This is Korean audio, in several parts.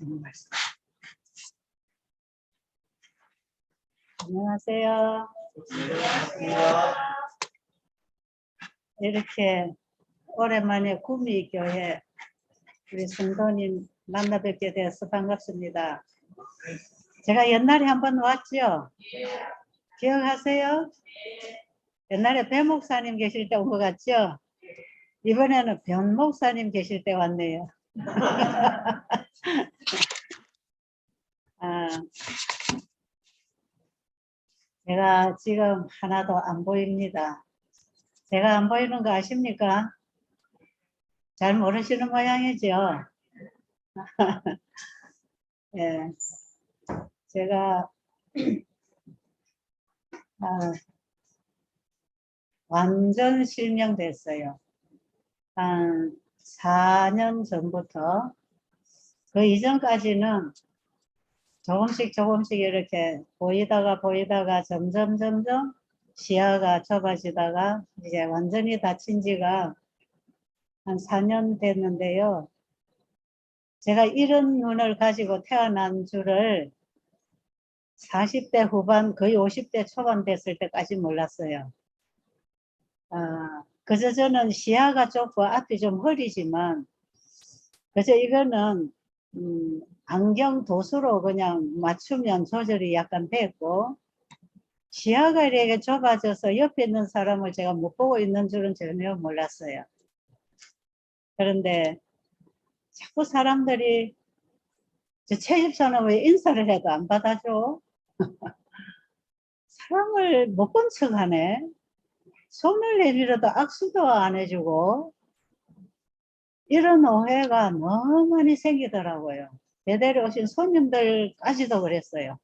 주님 말씀. 안녕하세요. 이렇게 오랜만에 구미교회 우리 성도님 만나 뵙게 되어서 반갑습니다. 제가 옛날에 한번 왔죠? 기억하세요? 옛날에 배 목사님 계실 때 온 것 같죠? 이번에는 변 목사님 계실 때 왔네요. 제가 지금 하나도 안 보입니다. 제가 안 보이는 거 아십니까? 잘 모르시는 모양이죠? 예, 제가 완전 실명됐어요. 한 4년 전부터. 그 이전까지는 조금씩 이렇게 보이다가 점점 시야가 좁아지다가 이제 완전히 다친 지가 한 4년 됐는데요. 제가 이런 눈을 가지고 태어난 줄을 40대 후반 거의 50대 초반 됐을 때까지 몰랐어요. 그저 저는 시야가 좁고 앞이 좀 흐리지만 그저 이거는 안경 도수로 그냥 맞추면 조절이 약간 됐고 시야가 이렇게 좁아져서 옆에 있는 사람을 제가 못 보고 있는 줄은 전혀 몰랐어요. 그런데 자꾸 사람들이 저 채집사는 왜 인사를 해도 안 받아줘? 사람을 못 본 척하네. 손을 내밀어도 악수도 안 해주고 이런 오해가 너무 많이 생기더라고요. 제대로 오신 손님들까지도 그랬어요.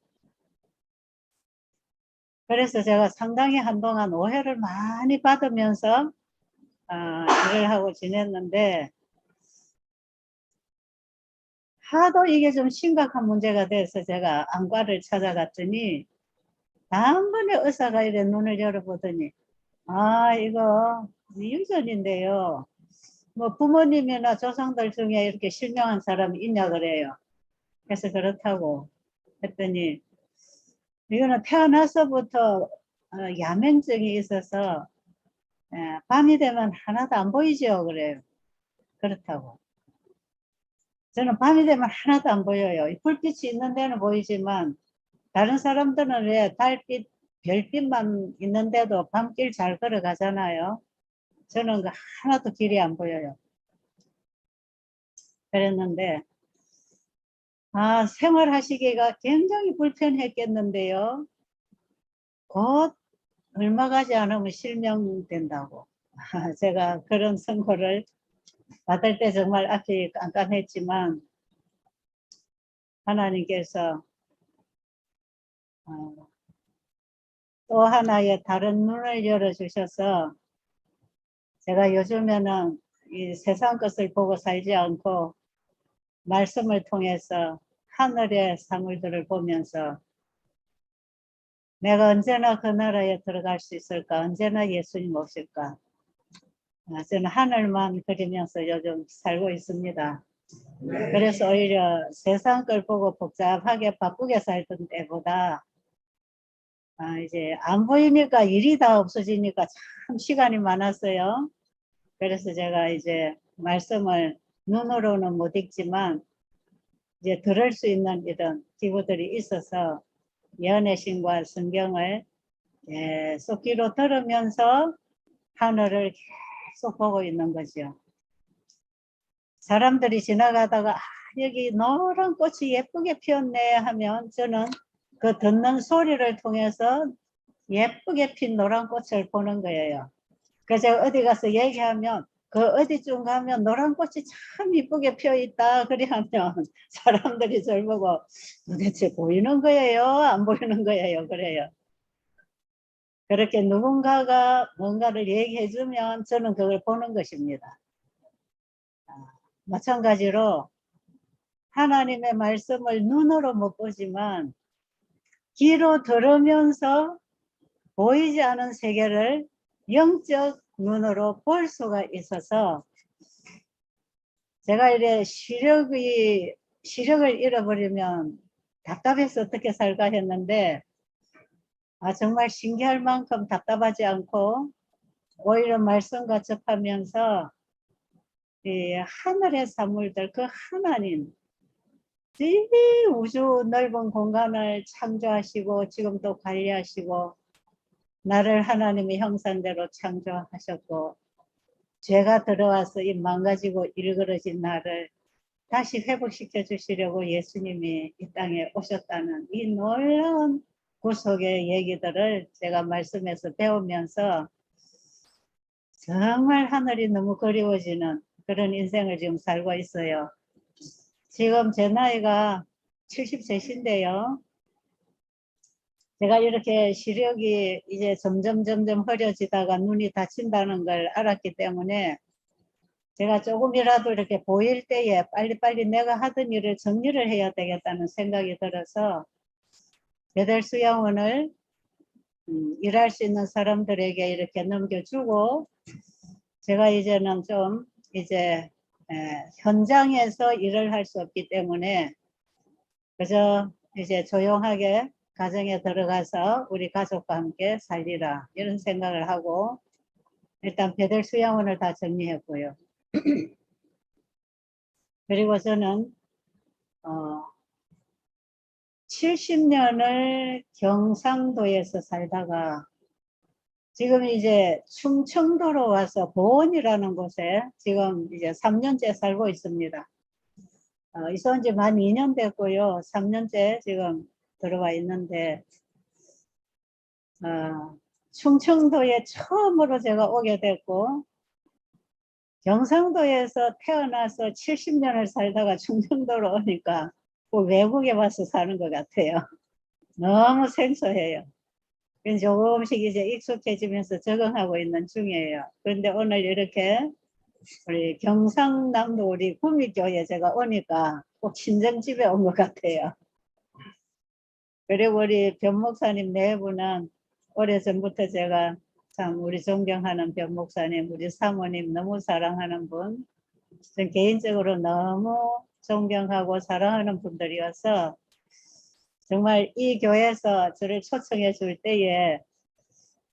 그래서 제가 상당히 한동안 오해를 많이 받으면서 일을 하고 지냈는데 하도 이게 좀 심각한 문제가 돼서 제가 안과를 찾아갔더니 다음번에 의사가 이래 눈을 열어보더니 이거 유전인데요. 뭐 부모님이나 조상들 중에 이렇게 실명한 사람이 있냐 그래요. 그래서 그렇다고 했더니 이거는 태어나서부터 야맹증이 있어서 밤이 되면 하나도 안 보이죠 그래요. 그렇다고. 저는 밤이 되면 하나도 안 보여요. 불빛이 있는 데는 보이지만 다른 사람들은 왜 달빛, 별빛만 있는데도 밤길 잘 걸어가잖아요. 저는 그 하나도 길이 안 보여요. 그랬는데 생활하시기가 굉장히 불편했겠는데요. 곧 얼마 가지 않으면 실명된다고. 제가 그런 선고를 받을 때 정말 앞이 깜깜했지만 하나님께서 또 하나의 다른 눈을 열어주셔서 제가 요즘에는 이 세상 것을 보고 살지 않고 말씀을 통해서 하늘의 사물들을 보면서 내가 언제나 그 나라에 들어갈 수 있을까? 언제나 예수님 오실까? 저는 하늘만 그리면서 요즘 살고 있습니다. 그래서 오히려 세상 걸 보고 복잡하게 바쁘게 살던 때보다 이제 안 보이니까 일이 다 없어지니까 참 시간이 많았어요. 그래서 제가 이제 말씀을 눈으로는 못 읽지만 이제 들을 수 있는 이런 기구들이 있어서 연애신과 성경을 계속 귀로 들으면서 하늘을 계속 보고 있는 거죠. 사람들이 지나가다가 여기 노란 꽃이 예쁘게 피었네 하면 저는 그 듣는 소리를 통해서 예쁘게 핀 노란 꽃을 보는 거예요. 그래서 제가 어디 가서 얘기하면 그 어디쯤 가면 노란 꽃이 참 이쁘게 피어 있다 그리 하면 사람들이 저를 보고 도대체 보이는 거예요? 안 보이는 거예요? 그래요. 그렇게 누군가가 뭔가를 얘기해 주면 저는 그걸 보는 것입니다. 마찬가지로 하나님의 말씀을 눈으로 못 보지만 귀로 들으면서 보이지 않은 세계를 영적 눈으로 볼 수가 있어서 제가 이래 시력이 시력을 잃어버리면 답답해서 어떻게 살까 했는데 정말 신기할 만큼 답답하지 않고 오히려 말씀과 접하면서 이 하늘의 사물들 그 하나님 이 우주 넓은 공간을 창조하시고 지금 또 관리하시고 나를 하나님의 형상대로 창조하셨고 죄가 들어와서 이 망가지고 일그러진 나를 다시 회복시켜 주시려고 예수님이 이 땅에 오셨다는 이 놀라운 구속의 얘기들을 제가 말씀에서 배우면서 정말 하늘이 너무 그리워지는 그런 인생을 지금 살고 있어요. 지금 제 나이가 70세신데요. 제가 이렇게 시력이 이제 점점 흐려지다가 눈이 다친다는 걸 알았기 때문에 제가 조금이라도 이렇게 보일 때에 빨리빨리 내가 하던 일을 정리를 해야 되겠다는 생각이 들어서 베델 수양원을 일할 수 있는 사람들에게 이렇게 넘겨주고 제가 이제는 좀 이제 현장에서 일을 할 수 없기 때문에 그저 이제 조용하게 가정에 들어가서 우리 가족과 함께 살리라 이런 생각을 하고 일단 베델 수양원을 다 정리했고요. 그리고 저는 70년을 경상도에서 살다가 지금 이제 충청도로 와서 보원이라는 곳에 지금 이제 3년째 살고 있습니다. 이사 지 만 2년 됐고요. 3년째 지금 들어와 있는데 충청도에 처음으로 제가 오게 됐고 경상도에서 태어나서 70년을 살다가 충청도로 오니까 꼭 외국에 와서 사는 것 같아요. 너무 생소해요. 조금씩 이제 익숙해지면서 적응하고 있는 중이에요. 그런데 오늘 이렇게 우리 경상남도 우리 구미교에 제가 오니까 꼭 친정집에 온 것 같아요. 그리고 우리 변목사님 네 분은 오래전부터 제가 참 우리 존경하는 변목사님, 우리 사모님 너무 사랑하는 분, 전 개인적으로 너무 존경하고 사랑하는 분들이어서 정말 이 교회에서 저를 초청해 줄 때에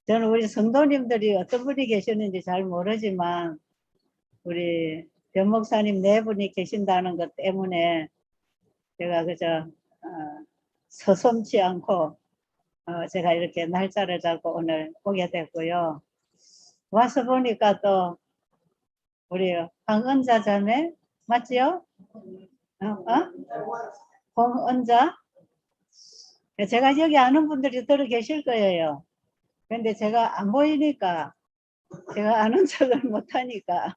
저는 우리 성도님들이 어떤 분이 계셨는지 잘 모르지만 우리 변목사님 네 분이 계신다는 것 때문에 제가 그저 서슴지 않고 제가 이렇게 날짜를 잡고 오늘 오게 됐고요. 와서 보니까 또 우리 황은자 자매 맞지요? 홍은자? 제가 여기 아는 분들이 들어 계실 거예요. 근데 제가 안 보이니까 제가 아는 척을 못하니까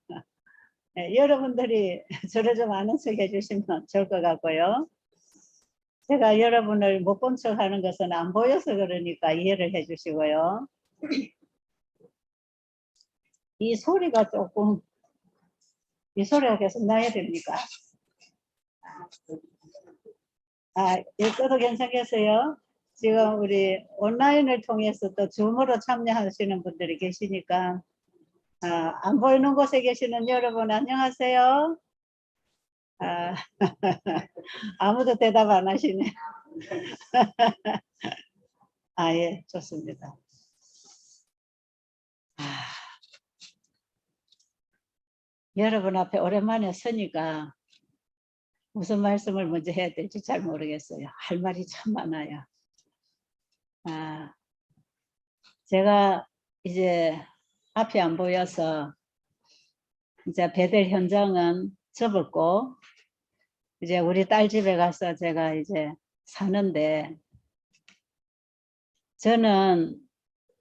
네, 여러분들이 저를 좀 아는 척 해주시면 좋을 것 같고요. 제가 여러분을 못 본 척 하는 것은 안 보여서 그러니까 이해를 해주시고요. 이 소리가 조금 이 소리가 계속 나야 됩니까? 이것도 괜찮겠어요? 지금 우리 온라인을 통해서 또 줌으로 참여하시는 분들이 계시니까 안 보이는 곳에 계시는 여러분 안녕하세요. 아무도 대답 안 하시네. 예, 좋습니다. 여러분 앞에 오랜만에 서니까 무슨 말씀을 먼저 해야 될지 잘 모르겠어요. 할 말이 참 많아요. 제가 이제 앞이 안 보여서 이제 베델 현장은 접었고 이제 우리 딸 집에 가서 제가 이제 사는데 저는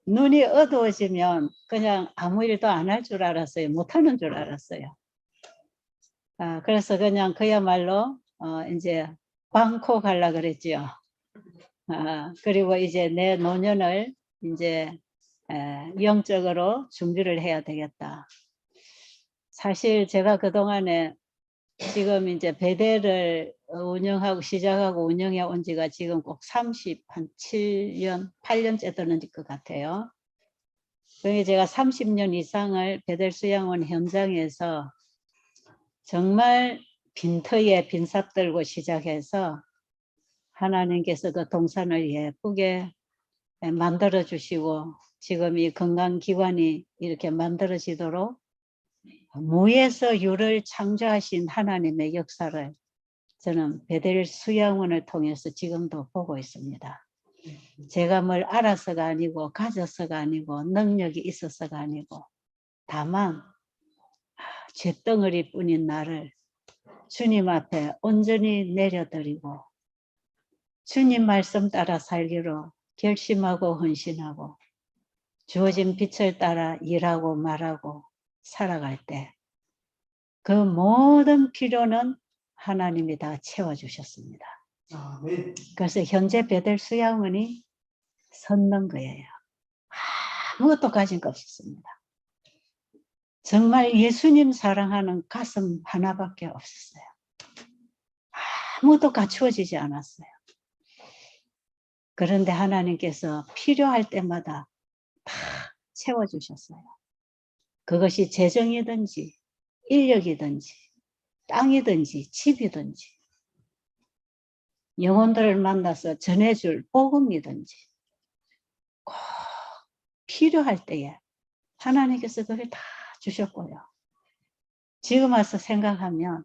눈이 어두워지면 그냥 아무 일도 안 할 줄 알았어요. 못하는 줄 알았어요. 그래서 그냥 그야말로 이제 방콕 하려고 그랬지요. 그리고 이제 내 노년을 이제 영적으로 준비를 해야 되겠다. 사실 제가 그동안에 지금 이제 베델을 운영하고 시작하고 운영해 온 지가 지금 꼭 37년, 8년째 되는 것 같아요. 그러니 제가 30년 이상을 베델 수양원 현장에서 정말 빈터에 빈삽 들고 시작해서 하나님께서 그 동산을 예쁘게 만들어 주시고 지금 이 건강기관이 이렇게 만들어지도록 무에서 유를 창조하신 하나님의 역사를 저는 베델 수양원을 통해서 지금도 보고 있습니다. 제가 뭘 알아서가 아니고 가져서가 아니고 능력이 있어서가 아니고 다만 쇳덩어리 뿐인 나를 주님 앞에 온전히 내려드리고 주님 말씀 따라 살기로 결심하고 헌신하고 주어진 빛을 따라 일하고 말하고 살아갈 때 그 모든 필요는 하나님이 다 채워주셨습니다. 그래서 현재 베델 수양원이 섰는 거예요. 아무것도 가진 거 없었습니다. 정말 예수님 사랑하는 가슴 하나밖에 없었어요. 아무것도 갖추어지지 않았어요. 그런데 하나님께서 필요할 때마다 다 채워주셨어요. 그것이 재정이든지 인력이든지 땅이든지 집이든지 영혼들을 만나서 전해줄 복음이든지 꼭 필요할 때에 하나님께서 그걸 다 주셨고요. 지금 와서 생각하면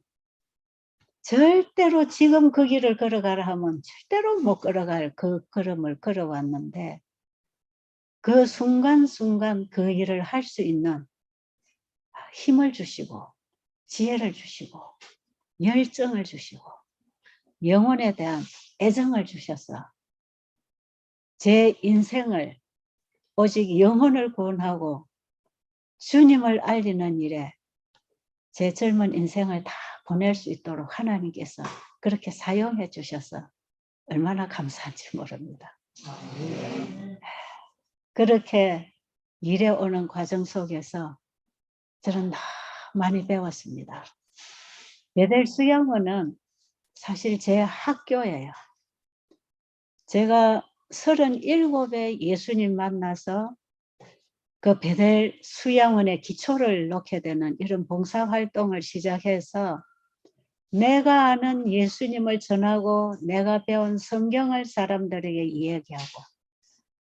절대로 지금 그 길을 걸어가라 하면 절대로 못 걸어갈 그 걸음을 걸어왔는데 그 순간순간 그 일을 할 수 있는 힘을 주시고 지혜를 주시고 열정을 주시고 영혼에 대한 애정을 주셔서 제 인생을 오직 영혼을 구원하고 주님을 알리는 일에 제 젊은 인생을 다 보낼 수 있도록 하나님께서 그렇게 사용해 주셔서 얼마나 감사한지 모릅니다. 그렇게 일해오는 과정 속에서 저는 너무 많이 배웠습니다. 베델 수양원은 사실 제 학교예요. 제가 37에 예수님 만나서 그 베델 수양원의 기초를 놓게 되는 이런 봉사활동을 시작해서 내가 아는 예수님을 전하고 내가 배운 성경을 사람들에게 이야기하고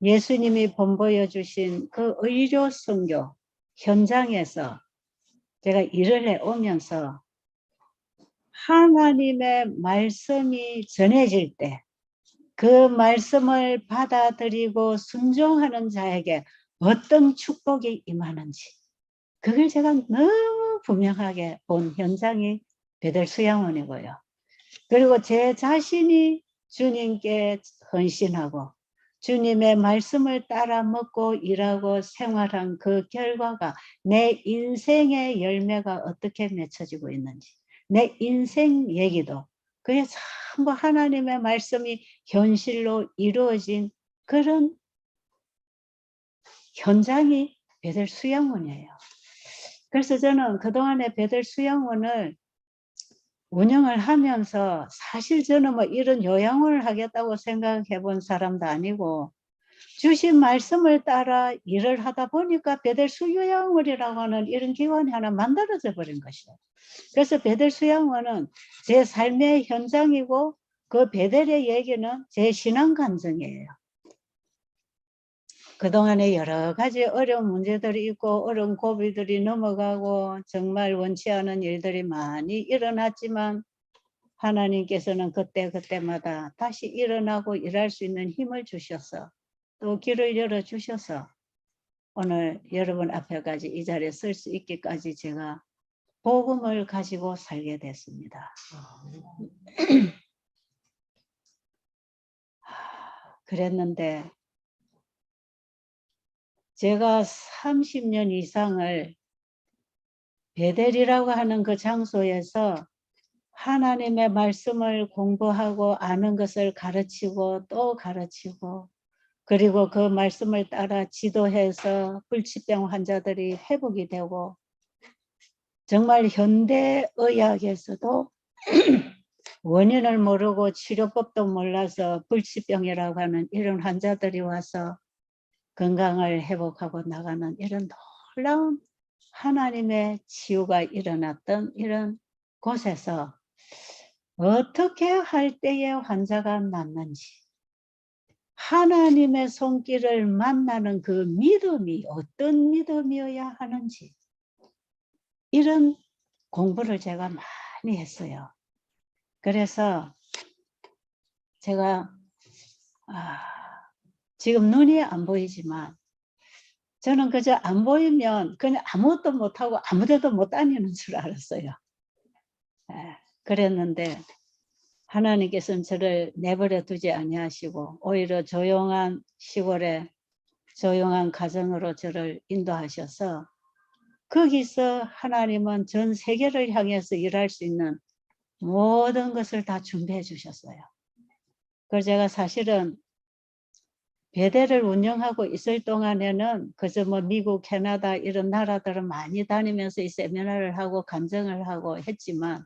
예수님이 본보여 주신 그 의료 선교 현장에서 제가 일을 해오면서 하나님의 말씀이 전해질 때 그 말씀을 받아들이고 순종하는 자에게 어떤 축복이 임하는지 그걸 제가 너무 분명하게 본 현장이 베델 수양원이고요. 그리고 제 자신이 주님께 헌신하고 주님의 말씀을 따라 먹고 일하고 생활한 그 결과가 내 인생의 열매가 어떻게 맺혀지고 있는지 내 인생 얘기도 그게 전부 하나님의 말씀이 현실로 이루어진 그런 현장이 베델 수양원이에요. 그래서 저는 그동안에 베델 수양원을 운영을 하면서 사실 저는 뭐 이런 요양원을 하겠다고 생각해 본 사람도 아니고 주신 말씀을 따라 일을 하다 보니까 베델 수양원이라고 하는 이런 기관이 하나 만들어져 버린 것이에요. 그래서 베델 수양원은 제 삶의 현장이고 그 베델의 얘기는 제 신앙 감정이에요. 그동안에 여러 가지 어려운 문제들이 있고 어려운 고비들이 넘어가고 정말 원치 않은 일들이 많이 일어났지만 하나님께서는 그때마다 다시 일어나고 일할 수 있는 힘을 주셔서 또 길을 열어주셔서 오늘 여러분 앞에까지 이 자리에 설 수 있기까지 제가 복음을 가지고 살게 됐습니다. 그랬는데 제가 30년 이상을 베델이라고 하는 그 장소에서 하나님의 말씀을 공부하고 아는 것을 가르치고 또 가르치고 그리고 그 말씀을 따라 지도해서 불치병 환자들이 회복이 되고 정말 현대의학에서도 원인을 모르고 치료법도 몰라서 불치병이라고 하는 이런 환자들이 와서 건강을 회복하고 나가는 이런 놀라운 하나님의 치유가 일어났던 이런 곳에서 어떻게 할 때에 환자가 낫는지, 하나님의 손길을 만나는 그 믿음이 어떤 믿음이어야 하는지, 이런 공부를 제가 많이 했어요. 그래서 제가 지금 눈이 안 보이지만 저는 그저 안 보이면 그냥 아무것도 못하고 아무데도 못 다니는 줄 알았어요. 그랬는데 하나님께서는 저를 내버려 두지 아니하시고 오히려 조용한 시골에 조용한 가정으로 저를 인도하셔서 거기서 하나님은 전 세계를 향해서 일할 수 있는 모든 것을 다 준비해 주셨어요. 그래서 제가 사실은 배대를 운영하고 있을 동안에는 그저 뭐 미국, 캐나다 이런 나라들은 많이 다니면서 이 세미나를 하고 간증을 하고 했지만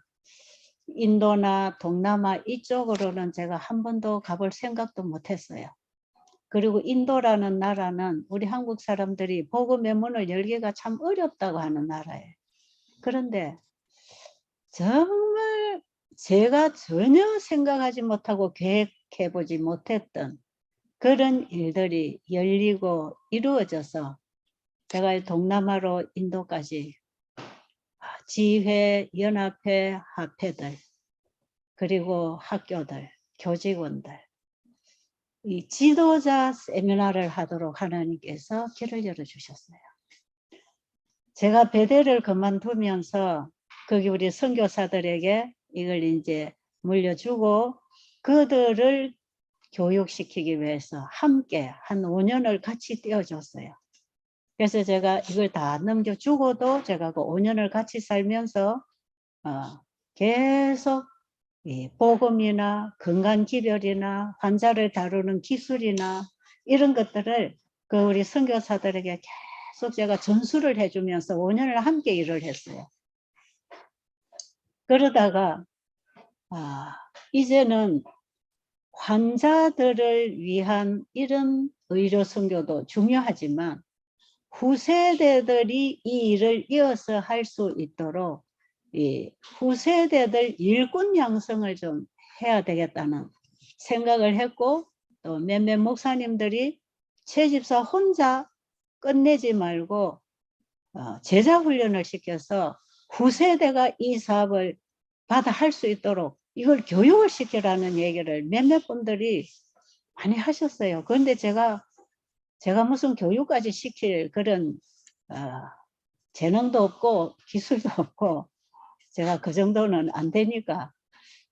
인도나 동남아 이쪽으로는 제가 한 번도 가볼 생각도 못했어요. 그리고 인도라는 나라는 우리 한국 사람들이 복음의 문을 열기가 참 어렵다고 하는 나라예요. 그런데 정말 제가 전혀 생각하지 못하고 계획해보지 못했던 그런 일들이 열리고 이루어져서 제가 동남아로 인도까지 지회, 연합회, 합회들, 그리고 학교들, 교직원들, 이 지도자 세미나를 하도록 하나님께서 길을 열어주셨어요. 제가 배대를 그만두면서 거기 우리 선교사들에게 이걸 이제 물려주고 그들을 교육시키기 위해서 함께 한 5년을 같이 떼어줬어요. 그래서 제가 이걸 다 넘겨주고도 제가 그 5년을 같이 살면서 계속 복음이나 건강기별이나 환자를 다루는 기술이나 이런 것들을 그 우리 선교사들에게 계속 제가 전수를 해주면서 5년을 함께 일을 했어요. 그러다가 이제는 환자들을 위한 이런 의료 선교도 중요하지만 후세대들이 이 일을 이어서 할 수 있도록 이 후세대들 일꾼 양성을 좀 해야 되겠다는 생각을 했고 또 몇몇 목사님들이 채집사 혼자 끝내지 말고 제자 훈련을 시켜서 후세대가 이 사업을 받아 할 수 있도록 이걸 교육을 시키라는 얘기를 몇몇 분들이 많이 하셨어요. 그런데 제가 무슨 교육까지 시킬 그런 재능도 없고 기술도 없고 제가 그 정도는 안 되니까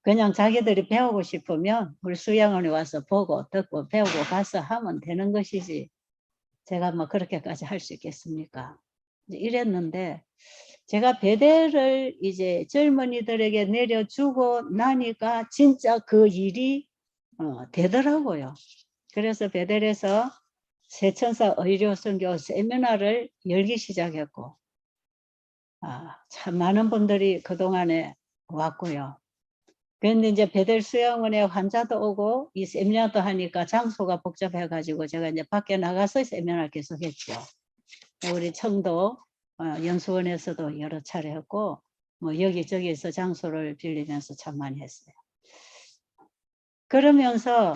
그냥 자기들이 배우고 싶으면 우리 수양원에 와서 보고 듣고 배우고 가서 하면 되는 것이지 제가 뭐 그렇게까지 할 수 있겠습니까? 이랬는데 제가 배대를 이제 젊은이들에게 내려주고 나니까 진짜 그 일이 되더라고요. 그래서 배델에서 세천사 의료선교 세미나를 열기 시작했고 참 많은 분들이 그동안에 왔고요. 그런데 이제 배델 수양원에 환자도 오고 이 세미나도 하니까 장소가 복잡해가지고 제가 이제 밖에 나가서 세미나를 계속 했죠. 우리 청도 연수원에서도 여러 차례 했고 뭐 여기저기서 장소를 빌리면서 참 많이 했어요. 그러면서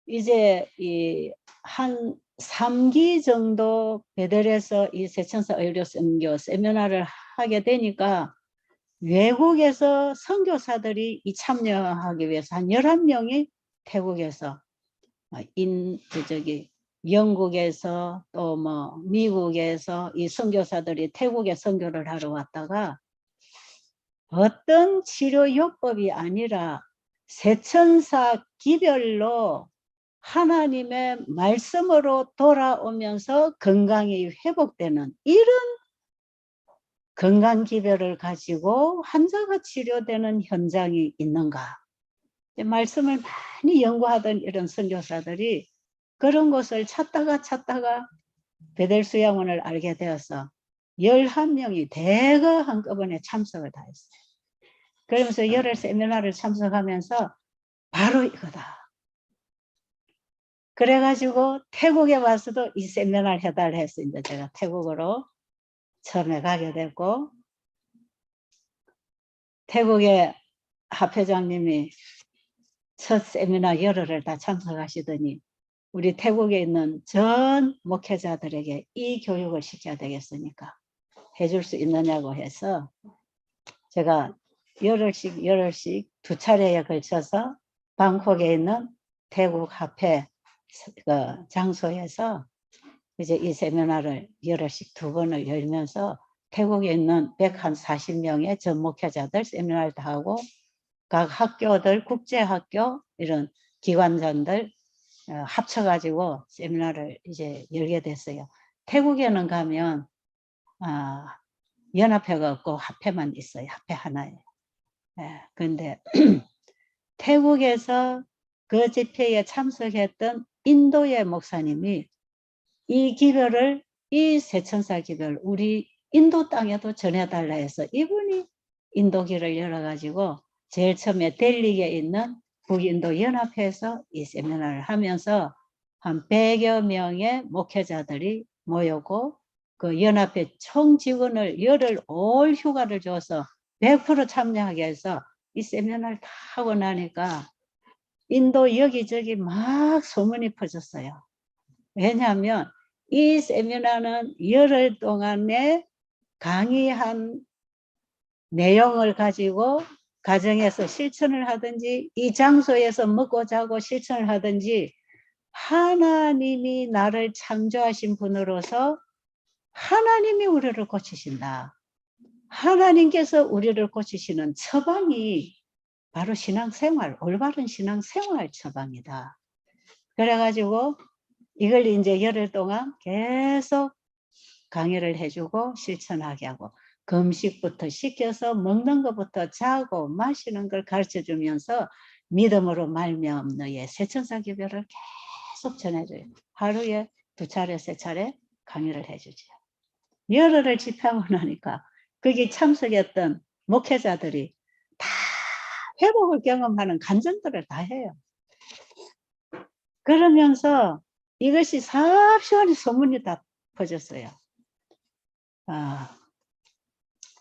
이제 한 3기 정도 베델에서 이 세천사 의료 선교 세미나를 하게 되니까 외국에서 선교사들이 참여하기 위해서 한 11명이 태국에서 영국에서 또 뭐 미국에서 이 선교사들이 태국에 선교를 하러 왔다가 어떤 치료요법이 아니라 세천사 기별로 하나님의 말씀으로 돌아오면서 건강이 회복되는 이런 건강기별을 가지고 환자가 치료되는 현장이 있는가. 말씀을 많이 연구하던 이런 선교사들이 그런 곳을 찾다가 베델 수양원을 알게 되어서 11명이 대거 한꺼번에 참석을 다 했어요. 그러면서 열흘 세미나를 참석하면서 바로 이거다. 그래가지고 태국에 와서도 이 세미나를 해달라 해서 이제 제가 태국으로 처음에 가게 됐고 태국에 합회장님이 첫 세미나 열흘을 다 참석하시더니 우리 태국에 있는 전 목회자들에게 이 교육을 시켜야 되겠으니까 해줄 수 있느냐고 해서 제가 열흘씩 두 차례에 걸쳐서 방콕에 있는 태국 합회 장소에서 이제 이 세미나를 열흘씩 두 번을 열면서 태국에 있는 140명의 전 목회자들 세미나를 다 하고 각 학교들, 국제학교 이런 기관장들 합쳐가지고 세미나를 이제 열게 됐어요. 태국에는 가면 연합회가 없고 합회만 있어요. 합회 하나에. 그런데 태국에서 그 집회에 참석했던 인도의 목사님이 이 기별을, 이 세천사 기별 우리 인도 땅에도 전해달라 해서 이분이 인도기를 열어가지고 제일 처음에 델리에 있는 북인도 연합회에서 이 세미나를 하면서 한 100여 명의 목회자들이 모였고 그 연합회 총 직원을 열흘 올 휴가를 줘서 100% 참여하게 해서 이 세미나를 다 하고 나니까 인도 여기저기 막 소문이 퍼졌어요. 왜냐하면 이 세미나는 열흘 동안에 강의한 내용을 가지고 가정에서 실천을 하든지 이 장소에서 먹고 자고 실천을 하든지 하나님이 나를 창조하신 분으로서 하나님이 우리를 고치신다. 하나님께서 우리를 고치시는 처방이 바로 신앙생활, 올바른 신앙생활 처방이다. 그래가지고 이걸 이제 열흘 동안 계속 강의를 해주고 실천하게 하고 금식부터 시켜서 먹는 것부터 자고 마시는 걸 가르쳐주면서 믿음으로 말미암는 너의 세천사 기별을 계속 전해줘요. 하루에 2차례, 3차례 강의를 해주죠. 열흘을 집회하고 나니까 거기 참석했던 목회자들이 다 회복을 경험하는 간증들을 다 해요. 그러면서 이것이 삽시간에 소문이 다 퍼졌어요.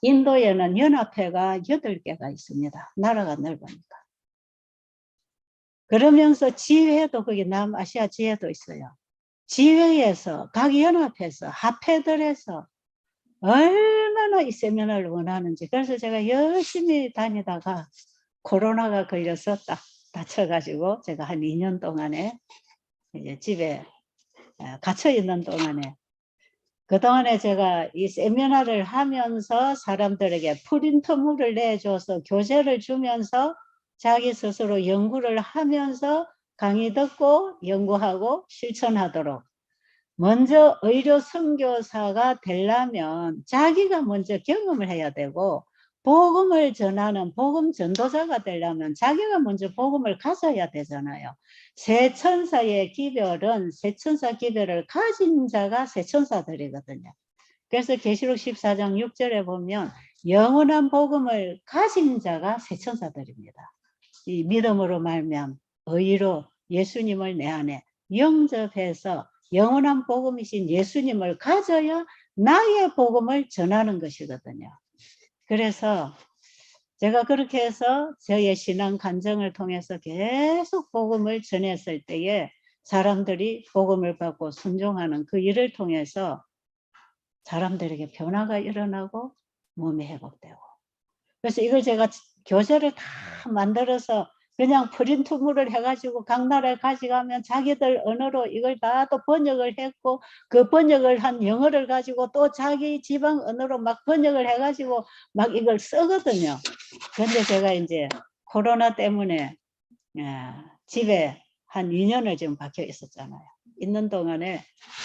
인도에는 연합회가 8개가 있습니다. 나라가 넓으니까. 그러면서 지회도 거기 남아시아 지회도 있어요. 지회에서 각 연합회에서 합회들에서 얼마나 이 세미나를 원하는지. 그래서 제가 열심히 다니다가 코로나가 걸려서 딱 다쳐가지고 제가 한 2년 동안에 이제 집에 갇혀 있는 동안에 그동안에 제가 이 세미나를 하면서 사람들에게 프린트물을 내줘서 교재를 주면서 자기 스스로 연구를 하면서 강의 듣고 연구하고 실천하도록 먼저 의료 선교사가 되려면 자기가 먼저 경험을 해야 되고 복음을 전하는 복음 전도자가 되려면 자기가 먼저 복음을 가져야 되잖아요. 세천사의 기별은 세천사 기별을 가진 자가 세천사들이거든요. 그래서 계시록 14장 6절에 보면 영원한 복음을 가진 자가 세천사들입니다. 이 믿음으로 말미암아 의로 예수님을 내 안에 영접해서 영원한 복음이신 예수님을 가져야 나의 복음을 전하는 것이거든요. 그래서 제가 그렇게 해서 저의 신앙 간증을 통해서 계속 복음을 전했을 때에 사람들이 복음을 받고 순종하는 그 일을 통해서 사람들에게 변화가 일어나고 몸이 회복되고 그래서 이걸 제가 교재를 다 만들어서 그냥 프린트물을 해가지고 각 나라에 가져가면 자기들 언어로 이걸 다 또 번역을 했고 그 번역을 한 영어를 가지고 또 자기 지방 언어로 막 번역을 해가지고 막 이걸 쓰거든요. 그런데 제가 이제 코로나 때문에 집에 한 2년을 지금 박혀 있었잖아요. 있는 동안에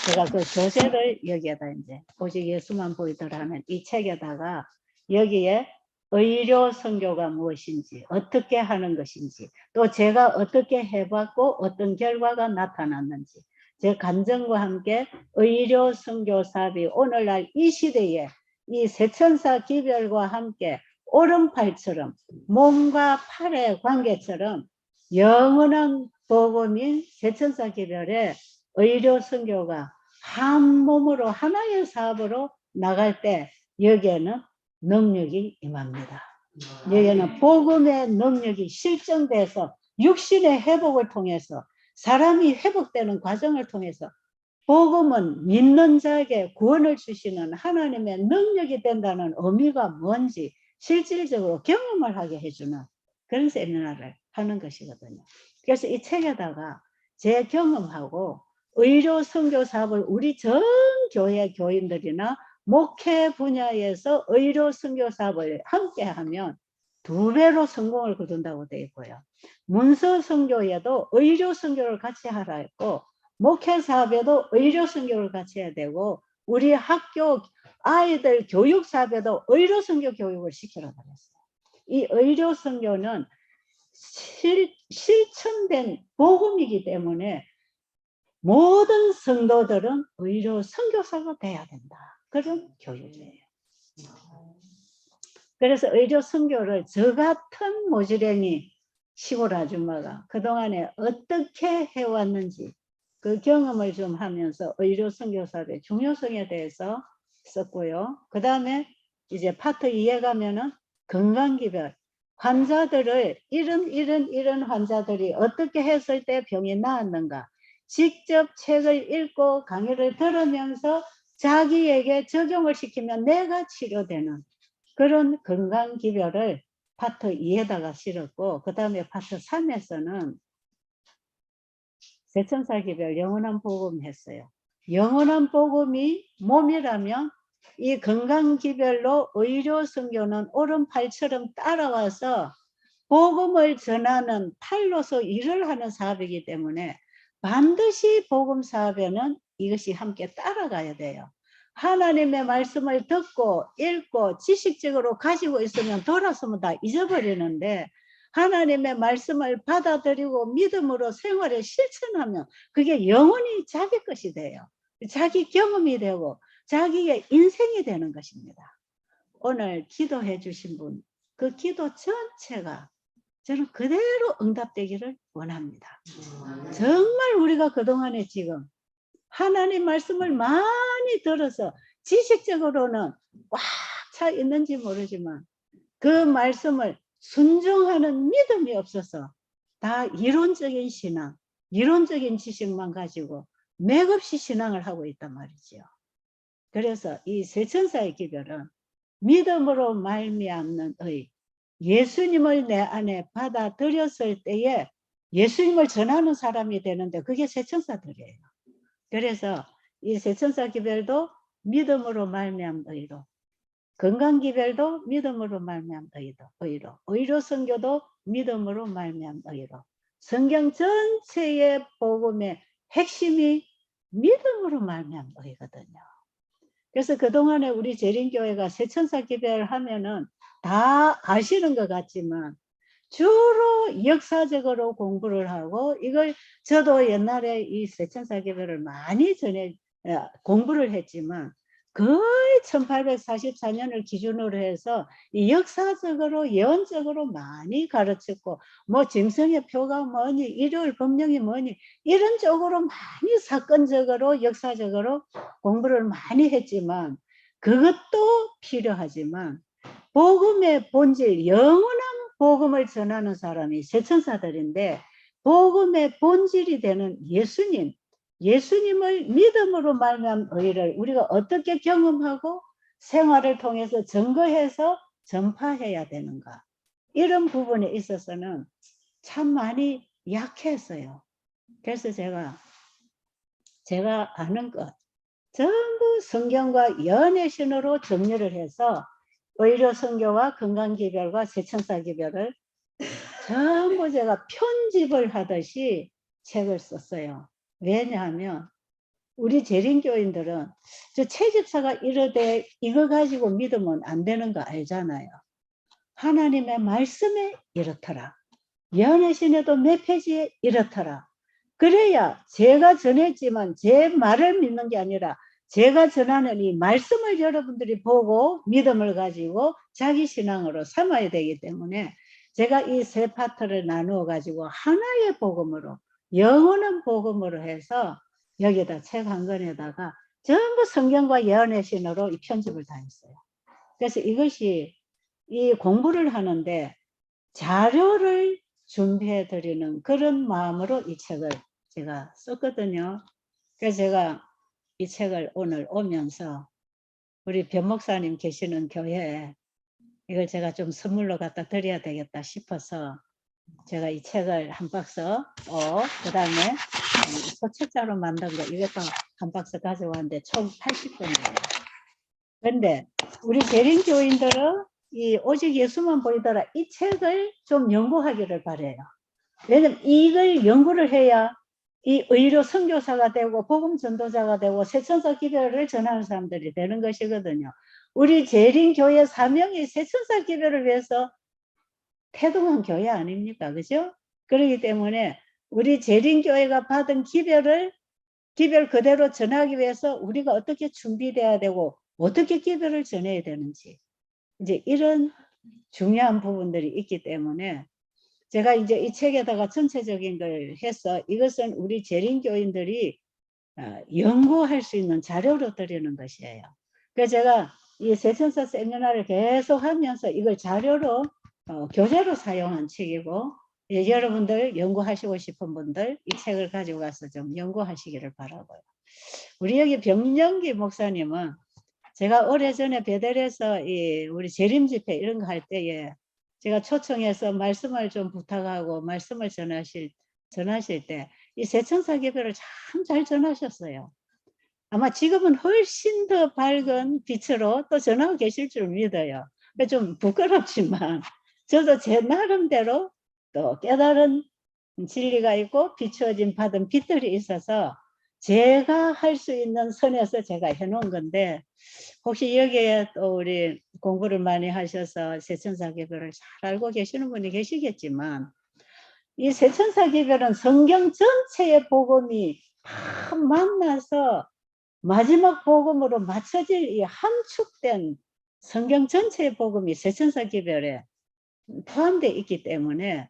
제가 그 교재를 여기에다 이제 오직 예수만 보이더라 하는 이 책에다가 여기에 의료 선교가 무엇인지 어떻게 하는 것인지 또 제가 어떻게 해봤고 어떤 결과가 나타났는지 제 간증과 함께 의료 선교 사업이 오늘날 이 시대에 이 세천사 기별과 함께 오른팔처럼 몸과 팔의 관계처럼 영원한 복음인 세천사 기별의 의료 선교가 한 몸으로 하나의 사업으로 나갈 때 여기에는 능력이 임합니다. 여기는 복음의 능력이 실정돼서 육신의 회복을 통해서 사람이 회복되는 과정을 통해서 복음은 믿는 자에게 구원을 주시는 하나님의 능력이 된다는 의미가 뭔지 실질적으로 경험을 하게 해주는 그런 세미나를 하는 것이거든요. 그래서 이 책에다가 제 경험하고 의료 선교 사업을 우리 전 교회 교인들이나 목회 분야에서 의료 선교 사업을 함께 하면 2배로 성공을 거둔다고 되어 있고요. 문서 선교에도 의료 선교를 같이 하라 했고 목회 사업에도 의료 선교를 같이 해야 되고 우리 학교 아이들 교육 사업에도 의료 선교 교육을 시키라고 그랬어요. 이 의료 선교는 실천된 복음이기 때문에 모든 성도들은 의료 선교사가 돼야 된다. 그런 교육이에요. 그래서 의료 선교를 저 같은 모지랭이 시골 아줌마가 그동안에 어떻게 해왔는지 그 경험을 좀 하면서 의료 선교사의 중요성에 대해서 썼고요. 그 다음에 이제 파트 2에 가면은 건강기별 환자들을 이런 환자들이 어떻게 했을 때 병이 나았는가 직접 책을 읽고 강의를 들으면서 자기에게 적용을 시키면 내가 치료되는 그런 건강기별을 파트 2에다가 실었고 그 다음에 파트 3에서는 세천사기별 영원한 복음 했어요. 영원한 복음이 몸이라면 이 건강기별로 의료 선교는 오른팔처럼 따라와서 복음을 전하는 팔로서 일을 하는 사업이기 때문에 반드시 복음 사업에는 이것이 함께 따라가야 돼요. 하나님의 말씀을 듣고 읽고 지식적으로 가지고 있으면 돌아서면 다 잊어버리는데 하나님의 말씀을 받아들이고 믿음으로 생활에 실천하면 그게 영원히 자기 것이 돼요. 자기 경험이 되고 자기의 인생이 되는 것입니다. 오늘 기도해 주신 분, 그 기도 전체가 저는 그대로 응답되기를 원합니다. 정말 우리가 그동안에 지금 하나님 말씀을 많이 들어서 지식적으로는 꽉 차 있는지 모르지만 그 말씀을 순종하는 믿음이 없어서 다 이론적인 신앙, 이론적인 지식만 가지고 맥없이 신앙을 하고 있단 말이죠. 그래서 이 세천사의 기별은 믿음으로 말미암는 의, 예수님을 내 안에 받아들였을 때에 예수님을 전하는 사람이 되는데 그게 세천사들이에요. 그래서 이 세천사 기별도 믿음으로 말미암 의로, 건강 기별도 믿음으로 말미암 의로, 의로 선교도 믿음으로 말미암 의로. 성경 전체의 복음의 핵심이 믿음으로 말미암 의거든요. 그래서 그동안에 우리 재림교회가 세천사 기별을 하면은 다 아시는 것 같지만 주로 역사적으로 공부를 하고 이걸 저도 옛날에 이 세천사 기별을 많이 공부를 했지만 거의 1844년을 기준으로 해서 이 역사적으로 예언적으로 많이 가르쳤고 뭐 짐승의 표가 뭐니 일요일 법령이 뭐니 이런 쪽으로 많이 사건적으로 역사적으로 공부를 많이 했지만 그것도 필요하지만 복음의 본질 영원한 복음을 전하는 사람이 세천사들인데 복음의 본질이 되는 예수님을 믿음으로 말미암은 의를 우리가 어떻게 경험하고 생활을 통해서 증거해서 전파해야 되는가 이런 부분에 있어서는 참 많이 약했어요. 그래서 제가 아는 것 전부 성경과 연애신으로 정리를 해서 의료 선교와 건강기별과 세천사기별을 전부 제가 편집을 하듯이 책을 썼어요. 왜냐하면 우리 재림교인들은 저 채집사가 이러되 이거 가지고 믿으면 안 되는 거 알잖아요. 하나님의 말씀에 이렇더라. 연애신에도 몇 페이지에 이렇더라. 그래야 제가 전했지만 제 말을 믿는 게 아니라 제가 전하는 이 말씀을 여러분들이 보고 믿음을 가지고 자기 신앙으로 삼아야 되기 때문에 제가 이 세 파트를 나누어 가지고 하나의 복음으로 영원한 복음으로 해서 여기다 책 한 권에다가 전부 성경과 예언의 신으로 이 편집을 다 했어요. 그래서 이것이 이 공부를 하는데 자료를 준비해 드리는 그런 마음으로 이 책을 제가 썼거든요. 그래서 제가 이 책을 오늘 오면서 우리 변 목사님 계시는 교회에 이걸 제가 좀 선물로 갖다 드려야 되겠다 싶어서 제가 이 책을 한 박스, 그 다음에 소책자로 만든 거 이것도 한 박스 가져왔는데 총 80권이에요. 그런데 우리 재림 교인들은 이 오직 예수만 보이더라 이 책을 좀 연구하기를 바래요. 왜냐면 이걸 연구를 해야 이 의료 선교사가 되고 복음 전도자가 되고 새천사 기별을 전하는 사람들이 되는 것이거든요. 우리 재림 교회 사명이 새천사 기별을 위해서 태동한 교회 아닙니까? 그죠? 그렇기 때문에 우리 재림 교회가 받은 기별 그대로 전하기 위해서 우리가 어떻게 준비돼야 되고 어떻게 기별을 전해야 되는지 이제 이런 중요한 부분들이 있기 때문에 제가 이제 이 책에다가 전체적인 걸 해서 이것은 우리 재림교인들이 연구할 수 있는 자료로 드리는 것이에요. 그래서 제가 이 새천사 세미나를 계속 하면서 이걸 자료로 교재로 사용한 책이고 여러분들 연구하시고 싶은 분들 이 책을 가지고 가서 좀 연구하시기를 바라고요. 우리 여기 병영기 목사님은 제가 오래전에 베델에서 우리 재림 집회 이런 거 할 때에 제가 초청해서 말씀을 좀 부탁하고 말씀을 전하실 때 이 새천사 기별을 참 잘 전하셨어요. 아마 지금은 훨씬 더 밝은 빛으로 또 전하고 계실 줄 믿어요. 좀 부끄럽지만 저도 제 나름대로 또 깨달은 진리가 있고 비추어진 받은 빛들이 있어서 제가 할 수 있는 선에서 제가 해놓은 건데 혹시 여기에 또 우리 공부를 많이 하셔서 새천사 기별을 잘 알고 계시는 분이 계시겠지만 이 새천사 기별은 성경 전체의 복음이 다 만나서 마지막 복음으로 맞춰질 이 함축된 성경 전체의 복음이 새천사 기별에 포함되어 있기 때문에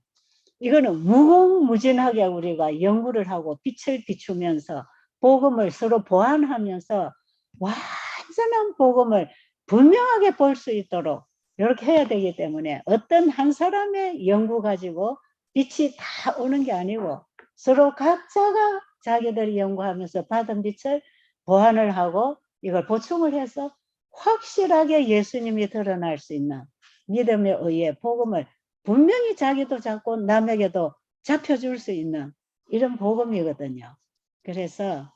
이거는 무궁무진하게 우리가 연구를 하고 빛을 비추면서 복음을 서로 보완하면서 완전한 복음을 분명하게 볼 수 있도록 이렇게 해야 되기 때문에 어떤 한 사람의 연구 가지고 빛이 다 오는 게 아니고 서로 각자가 자기들이 연구하면서 받은 빛을 보완을 하고 이걸 보충을 해서 확실하게 예수님이 드러날 수 있는 믿음에 의해 복음을 분명히 자기도 잡고 남에게도 잡혀줄 수 있는 이런 복음이거든요. 그래서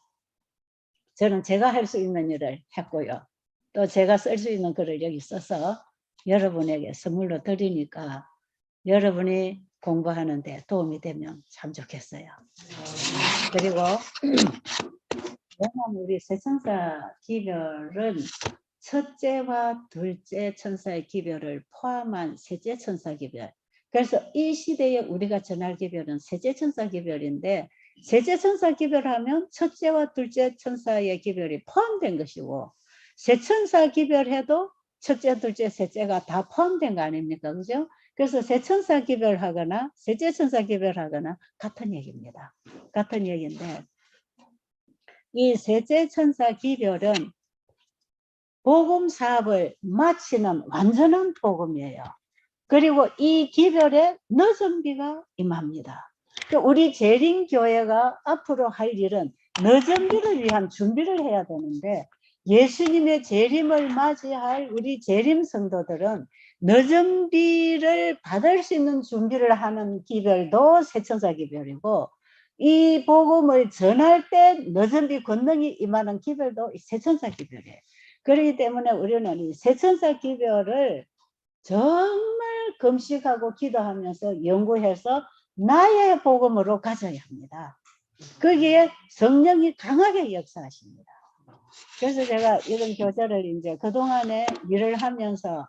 저는 제가 할 수 있는 일을 했고요. 또 제가 쓸 수 있는 글을 여기 써서 여러분에게 선물로 드리니까 여러분이 공부하는데 도움이 되면 참 좋겠어요. 그리고 왜냐하면 우리 새천사 기별은 첫째와 둘째 천사의 기별을 포함한 셋째 천사 기별. 그래서 이 시대에 우리가 전할 기별은 셋째 천사 기별인데 셋째 천사 기별하면 첫째와 둘째 천사의 기별이 포함된 것이고 세 천사 기별해도 첫째, 둘째, 셋째가 다 포함된 거 아닙니까? 그죠? 그래서 세 천사 기별하거나 셋째 천사 기별하거나 같은 얘기입니다. 같은 얘기인데 이 셋째 천사 기별은 복음 사업을 마치는 완전한 복음이에요. 그리고 이 기별에 늦은 비가 임합니다. 우리 재림교회가 앞으로 할 일은 늦은 비를 위한 준비를 해야 되는데 예수님의 재림을 맞이할 우리 재림 성도들은 늦은 비를 받을 수 있는 준비를 하는 기별도 새천사 기별이고 이 복음을 전할 때 늦은 비 권능이 임하는 기별도 새천사 기별이에요. 그렇기 때문에 우리는 이 새천사 기별을 정말 금식하고 기도하면서 연구해서 나의 복음으로 가져야 합니다. 거기에 성령이 강하게 역사하십니다. 그래서 제가 이런 교재를 이제 그동안에 일을 하면서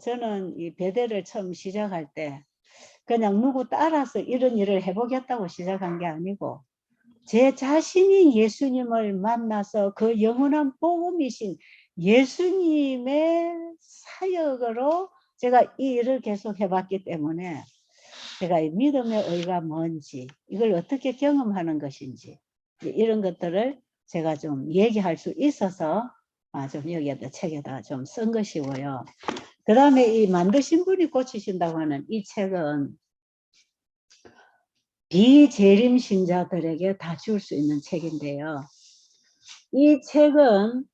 저는 이 베델을 처음 시작할 때 그냥 누구 따라서 이런 일을 해보겠다고 시작한 게 아니고 제 자신이 예수님을 만나서 그 영원한 복음이신 예수님의 사역으로 제가 이 일을 계속 해봤기 때문에 제가 이 믿음의 의가 뭔지 이걸 어떻게 경험하는 것인지 이런 것들을 제가 좀 얘기할 수 있어서 좀 여기에다 책에다 좀 쓴 것이고요. 그 다음에 이 만드신 분이 고치신다고 하는 이 책은 비재림 신자들에게 다 줄 수 있는 책인데요. 이 책은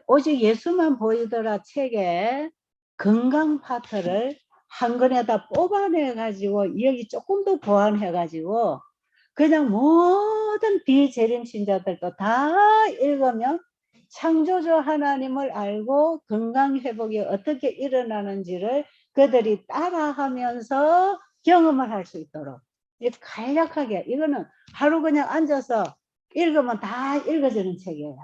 오직 예수만 보이더라 책의 건강 파트를 한 권에다 뽑아내 가지고 여기 조금 더 보완해 가지고 그냥 모든 비재림 신자들도 다 읽으면 창조주 하나님을 알고 건강 회복이 어떻게 일어나는지를 그들이 따라하면서 경험을 할 수 있도록 간략하게, 이거는 하루 그냥 앉아서 읽으면 다 읽어지는 책이에요.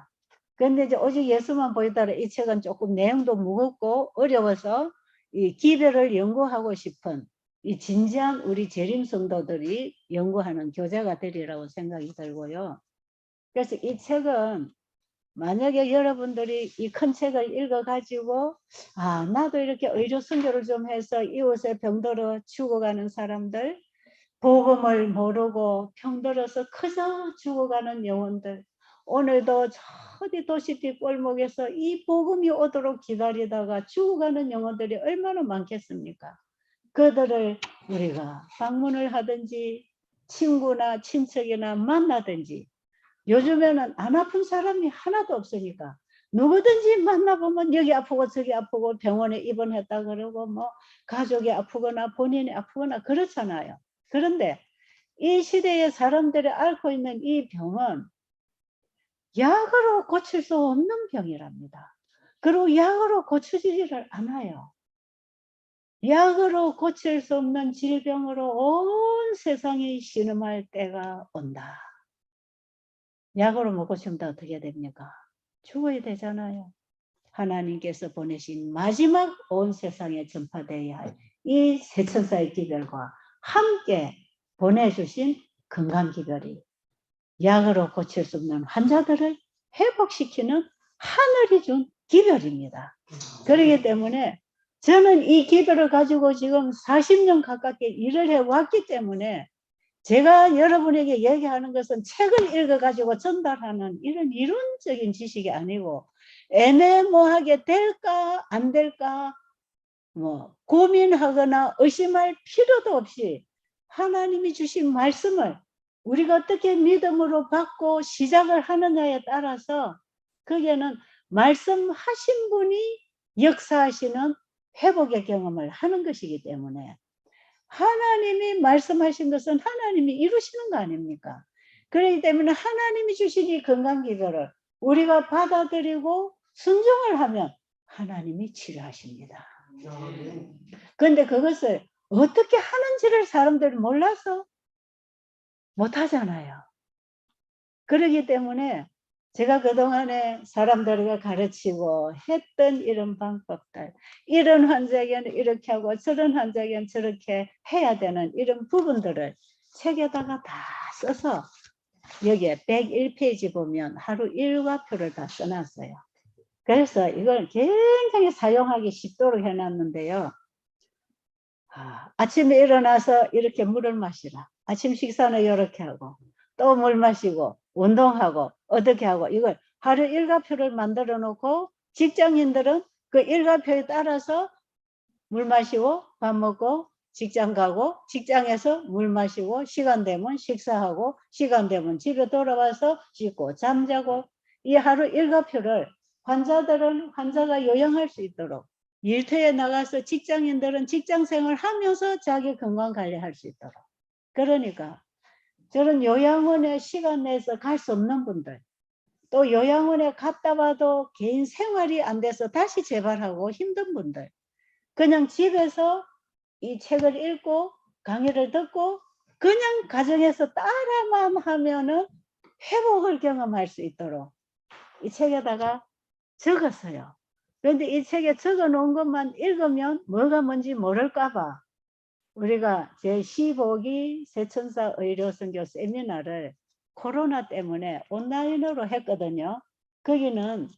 그런데 이제 오직 예수만 보이더라 이 책은 조금 내용도 무겁고 어려워서 이 기별을 연구하고 싶은 이 진지한 우리 재림 성도들이 연구하는 교재가 되리라고 생각이 들고요. 그래서 이 책은 만약에 여러분들이 이 큰 책을 읽어가지고 나도 이렇게 의료 선교를 좀 해서 이웃에 병들어 죽어가는 사람들, 복음을 모르고 병들어서 그저 죽어가는 영혼들, 오늘도 저기 도시 뒷골목에서 이 복음이 오도록 기다리다가 죽어가는 영혼들이 얼마나 많겠습니까? 그들을 우리가 방문을 하든지 친구나 친척이나 만나든지, 요즘에는 안 아픈 사람이 하나도 없으니까 누구든지 만나보면 여기 아프고 저기 아프고 병원에 입원했다 그러고 뭐 가족이 아프거나 본인이 아프거나 그렇잖아요. 그런데 이 시대에 사람들이 앓고 있는 이 병은 약으로 고칠 수 없는 병이랍니다. 그리고 약으로 고쳐지지를 않아요. 약으로 고칠 수 없는 질병으로 온 세상이 신음할 때가 온다. 약으로 못 고치면 어떻게 됩니까? 죽어야 되잖아요. 하나님께서 보내신 마지막 온 세상에 전파되어야 할 이 세천사의 기별과 함께 보내주신 건강기별이 약으로 고칠 수 없는 환자들을 회복시키는 하늘이 준 기별입니다. 그렇기 때문에 저는 이 기별을 가지고 지금 40년 가깝게 일을 해왔기 때문에 제가 여러분에게 얘기하는 것은 책을 읽어가지고 전달하는 이런 이론적인 지식이 아니고 애매모호하게 될까 안 될까 뭐 고민하거나 의심할 필요도 없이 하나님이 주신 말씀을 우리가 어떻게 믿음으로 받고 시작을 하느냐에 따라서 거기에는 말씀하신 분이 역사하시는 회복의 경험을 하는 것이기 때문에 하나님이 말씀하신 것은 하나님이 이루시는 거 아닙니까? 그렇기 때문에 하나님이 주신 이 건강기별을 우리가 받아들이고 순종을 하면 하나님이 치료하십니다. 그런데 그것을 어떻게 하는지를 사람들이 몰라서 못하잖아요. 그렇기 때문에 제가 그동안에 사람들에게 가르치고 했던 이런 방법들, 이런 환자에게는 이렇게 하고 저런 환자에게는 저렇게 해야 되는 이런 부분들을 책에다가 다 써서 여기에 101페이지 보면 하루 일과표를 다 써놨어요. 그래서 이걸 굉장히 사용하기 쉽도록 해놨는데요. 아침에 일어나서 이렇게 물을 마시라. 아침 식사는 이렇게 하고 또 물 마시고 운동하고 어떻게 하고 이걸 하루 일과표를 만들어 놓고 직장인들은 그 일과표에 따라서 물 마시고 밥 먹고 직장 가고 직장에서 물 마시고 시간 되면 식사하고 시간 되면 집에 돌아와서 씻고 잠자고 이 하루 일과표를 환자들은 환자가 요양할 수 있도록 일터에 나가서 직장인들은 직장생활 하면서 자기 건강 관리할 수 있도록 그러니까 저런 요양원에 시간 내서 갈 수 없는 분들 또 요양원에 갔다 와도 개인 생활이 안 돼서 다시 재발하고 힘든 분들 그냥 집에서 이 책을 읽고 강의를 듣고 그냥 가정에서 따라만 하면은 회복을 경험할 수 있도록 이 책에다가 적었어요. 그런데 이 책에 적어 놓은 것만 읽으면 뭐가 뭔지 모를까 봐 우리가 제15기 세천사 의료선교 세미나를 코로나 때문에 온라인으로 했거든요. 거기는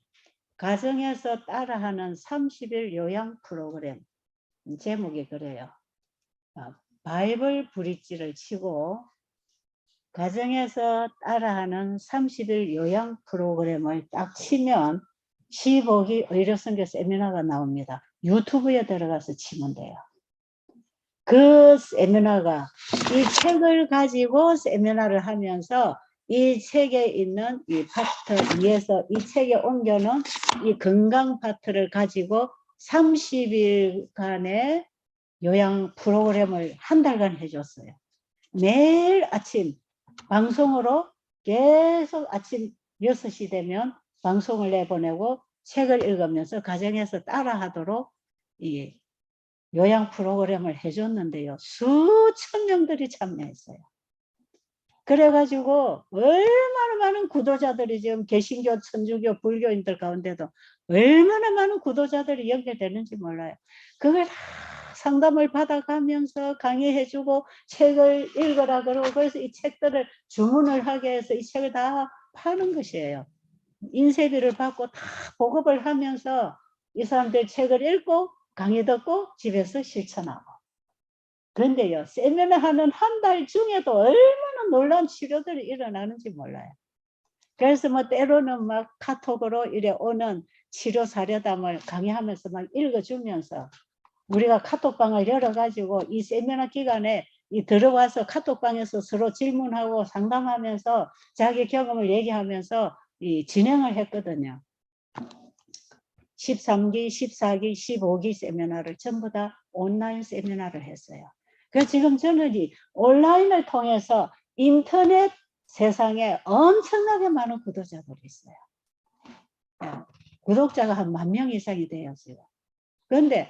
가정에서 따라하는 30일 요양 프로그램 제목이 그래요. 바이블 브릿지를 치고 가정에서 따라하는 30일 요양 프로그램을 딱 치면 15기 의료선교 세미나가 나옵니다. 유튜브에 들어가서 치면 돼요. 그 세미나가 이 책을 가지고 세미나를 하면서 이 책에 있는 이 파트 2에서 이 책에 옮겨놓은 이 건강 파트를 가지고 30일간의 요양 프로그램을 한 달간 해줬어요. 매일 아침 방송으로 계속 아침 6시 되면 방송을 내보내고 책을 읽으면서 가정에서 따라하도록 이 요양 프로그램을 해줬는데요. 수천 명들이 참여했어요. 그래가지고 얼마나 많은 구독자들이 지금 개신교, 천주교, 불교인들 가운데도 얼마나 많은 구독자들이 연결되는지 몰라요. 그걸 다 상담을 받아가면서 강의해주고 책을 읽으라 그러고 그래서 이 책들을 주문을 하게 해서 이 책을 다 파는 것이에요. 인쇄비를 받고 다 보급을 하면서 이 사람들 책을 읽고 강의 듣고 집에서 실천하고. 그런데요, 세미나 하는 한 달 중에도 얼마나 놀라운 치료들이 일어나는지 몰라요. 그래서 뭐 때로는 막 카톡으로 이래 오는 치료 사례담을 강의하면서 막 읽어주면서 우리가 카톡방을 열어가지고 이 세미나 기간에 이 들어와서 카톡방에서 서로 질문하고 상담하면서 자기 경험을 얘기하면서 이 진행을 했거든요. 13기, 14기, 15기 세미나를 전부 다 온라인 세미나를 했어요. 그래서 지금 저는 이 온라인을 통해서 인터넷 세상에 엄청나게 많은 구독자들이 있어요. 구독자가 한 10,000명 이상이 돼요, 지금. 그런데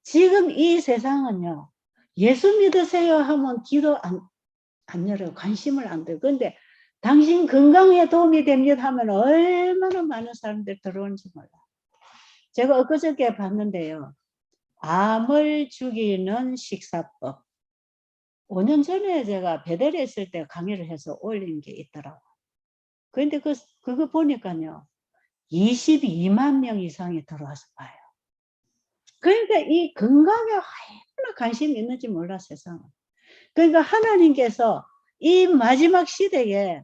지금 이 세상은요, 예수 믿으세요 하면 기도 안 열어요. 관심을 안 돼요. 그런데 당신 건강에 도움이 됩니다 하면 얼마나 많은 사람들이 들어오는지 몰라요. 제가 엊그저께 봤는데요. 암을 죽이는 식사법. 5년 전에 제가 베델에 있을 때 강의를 해서 올린 게 있더라고요. 그런데 그거 보니까요. 22만 명 이상이 들어와서 봐요. 그러니까 이 건강에 얼마나 관심이 있는지 몰라, 세상은. 그러니까 하나님께서 이 마지막 시대에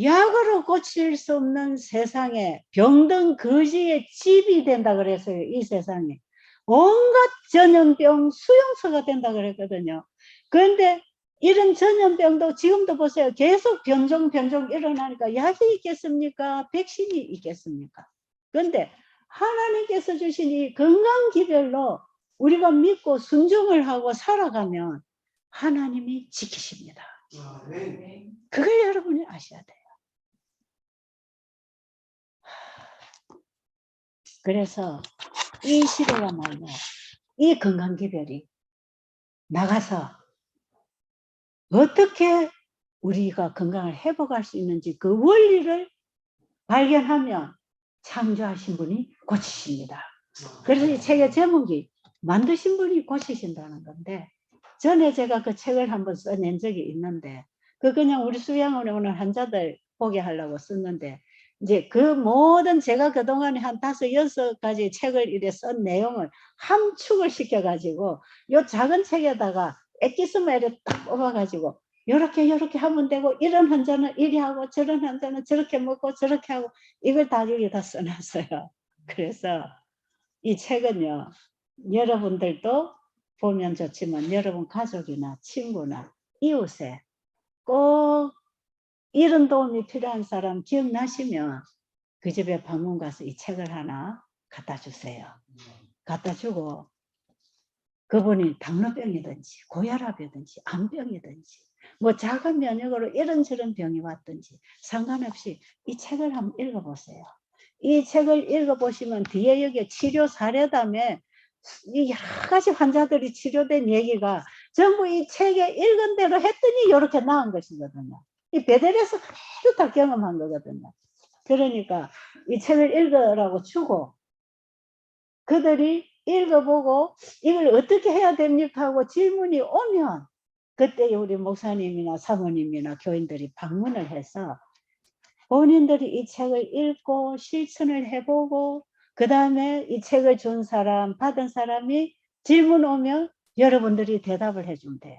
약으로 고칠 수 없는 세상에 병든 거지의 집이 된다 그랬어요. 이 세상에. 온갖 전염병 수용소가 된다 그랬거든요. 그런데 이런 전염병도 지금도 보세요. 계속 변종 일어나니까 약이 있겠습니까? 백신이 있겠습니까? 그런데 하나님께서 주신 이 건강기별로 우리가 믿고 순종을 하고 살아가면 하나님이 지키십니다. 그걸 여러분이 아셔야 돼요. 그래서 이 시대야말로 이 건강기별이 나가서 어떻게 우리가 건강을 회복할 수 있는지 그 원리를 발견하면 창조하신 분이 고치십니다. 그래서 이 책의 제목이 만드신 분이 고치신다는 건데, 전에 제가 그 책을 한번 써낸 적이 있는데 그 그냥 우리 수양원에 오는 환자들 보게 하려고 썼는데, 이제 그 모든 제가 그동안에 한 5, 6가지 책을 이래 쓴 내용을 함축을 시켜가지고 요 작은 책에다가 엑기스만 이렇게 딱 뽑아가지고 이렇게 하면 되고, 이런 환자는 이리 하고 저런 환자는 저렇게 먹고 저렇게 하고, 이걸 다 여기다 써놨어요. 그래서 이 책은요, 여러분들도 보면 좋지만 여러분 가족이나 친구나 이웃에 꼭 이런 도움이 필요한 사람 기억나시면 그 집에 방문 가서 이 책을 하나 갖다 주세요. 갖다 주고 그분이 당뇨병이든지 고혈압이든지 암병이든지 뭐 작은 면역으로 이런저런 병이 왔든지 상관없이 이 책을 한번 읽어보세요. 이 책을 읽어보시면 뒤에 여기 치료 사례담에 이 여러 가지 환자들이 치료된 얘기가 전부 이 책에 읽은 대로 했더니 이렇게 나은 것이거든요. 이 베델에서 그대로 다 경험한 거거든요. 그러니까 이 책을 읽으라고 주고 그들이 읽어보고 이걸 어떻게 해야 됩니까 하고 질문이 오면 그때 우리 목사님이나 사모님이나 교인들이 방문을 해서 본인들이 이 책을 읽고 실천을 해보고 그 다음에 이 책을 준 사람, 받은 사람이 질문 오면 여러분들이 대답을 해주면 돼요.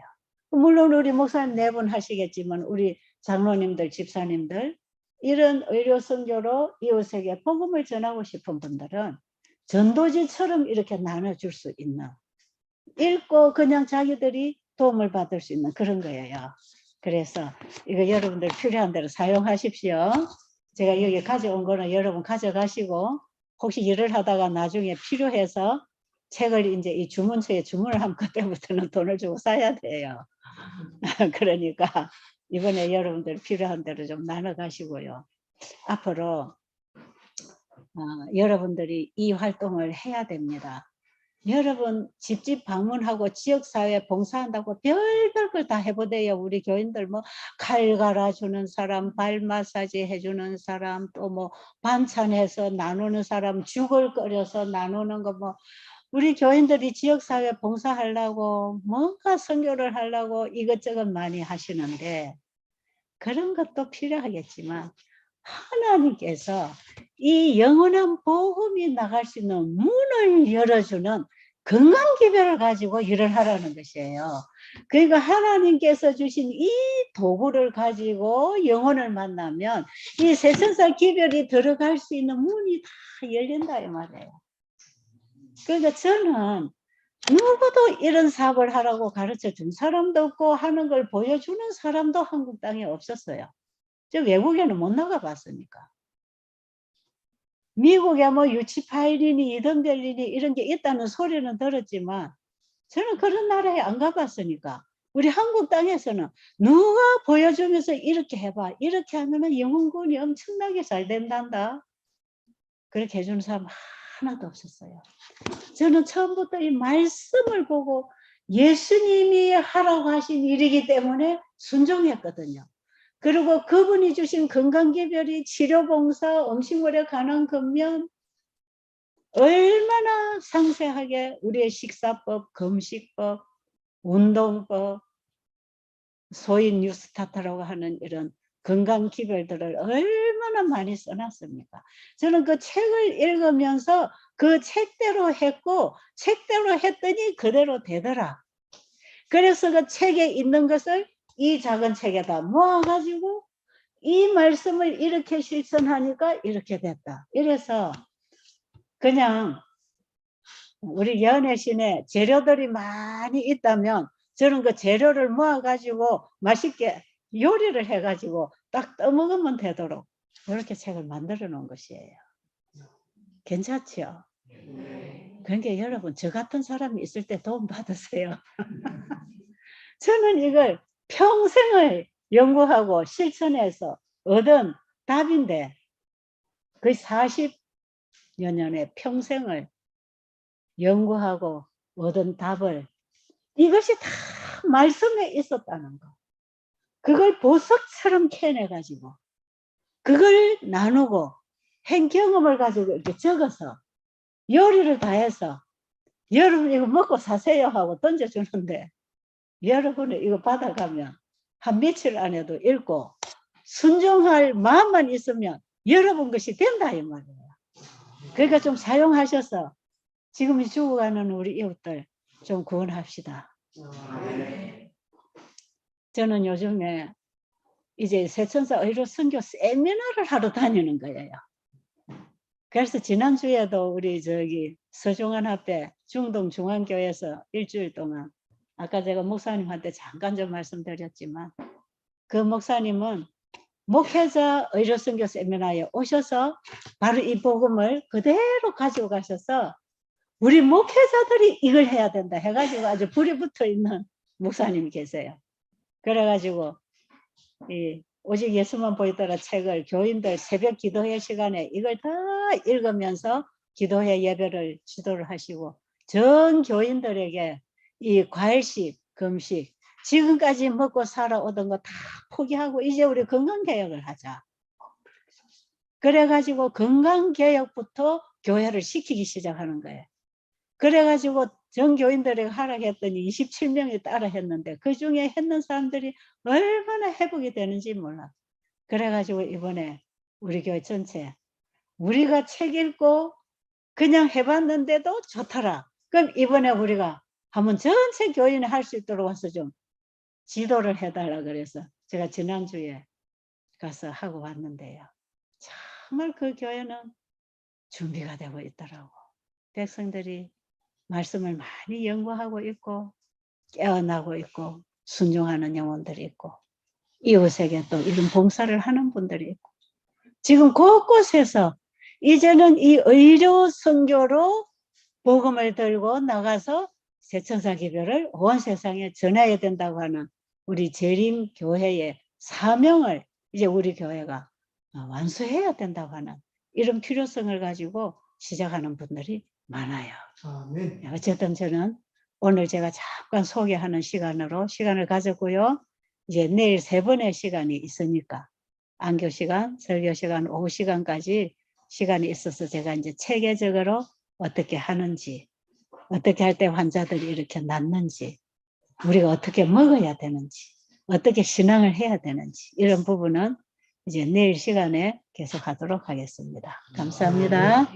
물론 우리 목사님 4분 하시겠지만 우리 장로님들, 집사님들 이런 의료 선교로 이웃에게 복음을 전하고 싶은 분들은 전도지처럼 이렇게 나눠줄 수 있는, 읽고 그냥 자기들이 도움을 받을 수 있는 그런 거예요. 그래서 이거 여러분들 필요한 대로 사용하십시오. 제가 여기 가져온 거는 여러분 가져가시고, 혹시 일을 하다가 나중에 필요해서 책을 이제 이 주문서에 주문을 하면 그때부터는 돈을 주고 사야 돼요. 그러니까 이번에 여러분들 필요한 대로 좀 나눠 가시고요. 앞으로 여러분들이 이 활동을 해야 됩니다. 여러분 집집 방문하고 지역사회 봉사한다고 별별 걸 다 해보대요. 우리 교인들 뭐 칼 갈아주는 사람, 발 마사지 해주는 사람, 또 뭐 반찬해서 나누는 사람, 죽을 끓여서 나누는 거, 뭐 우리 교인들이 지역사회 봉사하려고 뭔가 선교를 하려고 이것저것 많이 하시는데, 그런 것도 필요하겠지만 하나님께서 이 영원한 복음이 나갈 수 있는 문을 열어주는 건강기별을 가지고 일을 하라는 것이에요. 그러니까 하나님께서 주신 이 도구를 가지고 영혼을 만나면 이 세천사 기별이 들어갈 수 있는 문이 다 열린다 이 말이에요. 그러니까 저는 누구도 이런 사업을 하라고 가르쳐 준 사람도 없고 하는 걸 보여주는 사람도 한국 땅에 없었어요. 저 외국에는 못 나가봤으니까. 미국에 뭐 유치파일이니 이든벨리니 이런 게 있다는 소리는 들었지만 저는 그런 나라에 안 가봤으니까, 우리 한국 땅에서는 누가 보여주면서 이렇게 해봐, 이렇게 하면은 영혼군이 엄청나게 잘 된단다, 그렇게 해주는 사람 하나도 없었어요. 저는 처음부터 이 말씀을 보고 예수님이 하라고 하신 일이기 때문에 순종했거든요. 그리고 그분이 주신 건강개별이 치료봉사, 음식물에 관한 것면 얼마나 상세하게 우리의 식사법, 금식법, 운동법, 소위 뉴스타트라고 하는 이런 건강기별들을 얼마나 많이 써놨습니까? 저는 그 책을 읽으면서 그 책대로 했고, 책대로 했더니 그대로 되더라. 그래서 그 책에 있는 것을 이 작은 책에다 모아가지고 이 말씀을 이렇게 실천하니까 이렇게 됐다. 이래서 그냥 우리 연애신에 재료들이 많이 있다면 저는 그 재료를 모아가지고 맛있게 요리를 해가지고 딱 떠먹으면 되도록 이렇게 책을 만들어 놓은 것이에요. 괜찮죠? 그러니까 여러분 저 같은 사람이 있을 때 도움 받으세요. 저는 이걸 평생을 연구하고 실천해서 얻은 답인데, 거의 40여 년의 평생을 연구하고 얻은 답을, 이것이 다 말씀에 있었다는 거, 그걸 보석처럼 캐내가지고 그걸 나누고 행 경험을 가지고 이렇게 적어서 요리를 다 해서 여러분 이거 먹고 사세요 하고 던져주는데, 여러분이 이거 받아가면 한 며칠 안에도 읽고 순종할 마음만 있으면 여러분 것이 된다 이 말이에요. 그러니까 좀 사용하셔서 지금 죽어가는 우리 이웃들 좀 구원합시다. 저는 요즘에 이제 세천사 의료 선교 세미나를 하러 다니는 거예요. 그래서 지난주에도 우리 저기 서중환 앞에 중동중앙교회에서 일주일 동안, 아까 제가 목사님한테 잠깐 좀 말씀드렸지만, 그 목사님은 목회자 의료선교 세미나에 오셔서 바로 이 복음을 그대로 가지고 가셔서 우리 목회자들이 이걸 해야 된다 해가지고 아주 불이 붙어 있는 목사님이 계세요. 그래가지고 이 오직 예수만 보이더라 책을 교인들 새벽 기도회 시간에 이걸 다 읽으면서 기도회 예배를 지도를 하시고 전 교인들에게 이 과일식, 금식, 지금까지 먹고 살아오던 거 다 포기하고 이제 우리 건강개혁을 하자. 그래가지고 건강개혁부터 교회를 시키기 시작하는 거예요. 그래가지고 전교인들에게 하락했더니 27명이 따라 했는데 그 중에 했는 사람들이 얼마나 회복이 되는지 몰라. 그래가지고 이번에 우리 교회 전체 우리가 책 읽고 그냥 해봤는데도 좋더라. 그럼 이번에 우리가 한번 전체 교인이 할 수 있도록 와서 좀 지도를 해달라 그래서 제가 지난주에 가서 하고 왔는데요. 정말 그 교회는 준비가 되고 있더라고. 백성들이 말씀을 많이 연구하고 있고 깨어나고 있고 순종하는 영혼들이 있고 이웃에게 또 이런 봉사를 하는 분들이 있고 지금 곳곳에서 이제는 이 의료 선교로 복음을 들고 나가서 세천사 기별을 온 세상에 전해야 된다고 하는 우리 재림 교회의 사명을 이제 우리 교회가 완수해야 된다고 하는 이런 필요성을 가지고 시작하는 분들이 많아요. 아멘. 어쨌든 저는 오늘 제가 잠깐 소개하는 시간으로 시간을 가졌고요. 이제 내일 3번의 시간이 있으니까 안교 시간, 설교 시간, 오후 시간까지 시간이 있어서 제가 이제 체계적으로 어떻게 하는지, 어떻게 할 때 환자들이 이렇게 낫는지, 우리가 어떻게 먹어야 되는지, 어떻게 신앙을 해야 되는지 이런 부분은 이제 내일 시간에 계속하도록 하겠습니다. 감사합니다.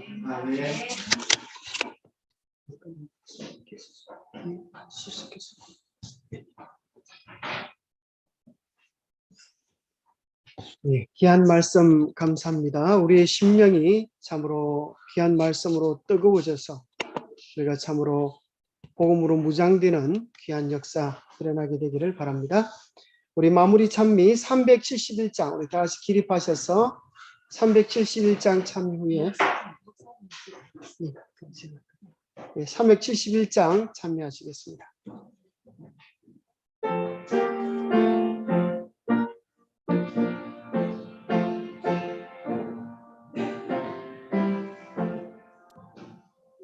예, 귀한 말씀 감사합니다. 우리의 심령이 참으로 귀한 말씀으로 뜨거워져서 우리가 참으로 복음으로 무장되는 귀한 역사 일어나게 되기를 바랍니다. 우리 마무리 찬미 371장 우리 다시 기립하셔서 371장 찬미 후에 371장 참여하시겠습니다.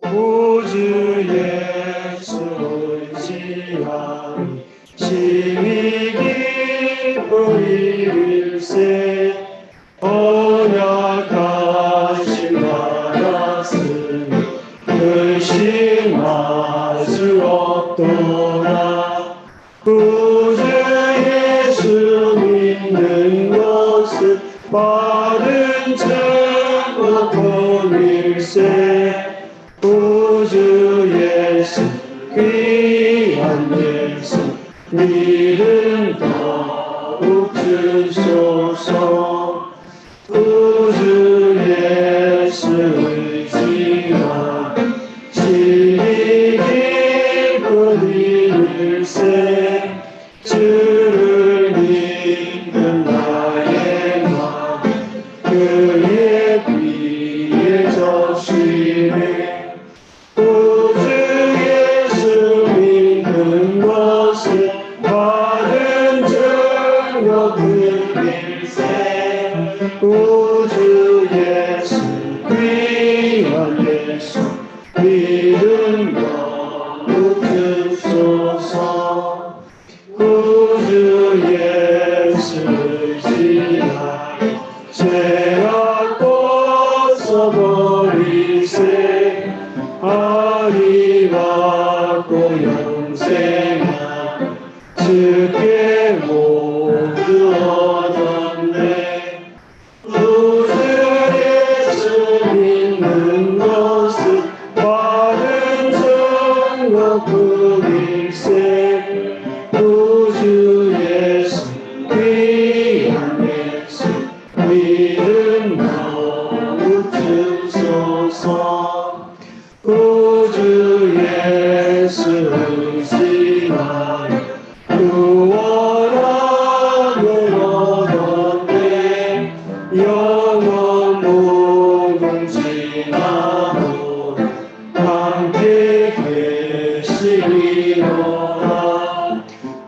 구주 예수 의지하니 심히 기쁜 일일세 언약하신 나라스니 의심할 수 없도다. 구주 예수 믿는 것은 바른 증거 본일세 구주 예수 귀한 예수 믿음 더욱 주소서. 구주 예수 의지하니 심히 기쁜 일일세 주를 믿는 나의 마음 그의 귀에 적시네. 구주 예수 믿는 것은 바른 증거 그일세 구주 예수 귀한 예수 믿음 더욱 주소서. 구주 예수 의지하니 죄악 벗어버리세 아리 받고 영생한 주께 모두 얻었네. 구주 예수 믿는 것은 바른 증거 그일세 구주 예수 귀한 예수 믿음 더욱 주소서. 구주 예수 의지하니 구원함을 얻었네. 영원 무궁지나무 함께 계시리로다.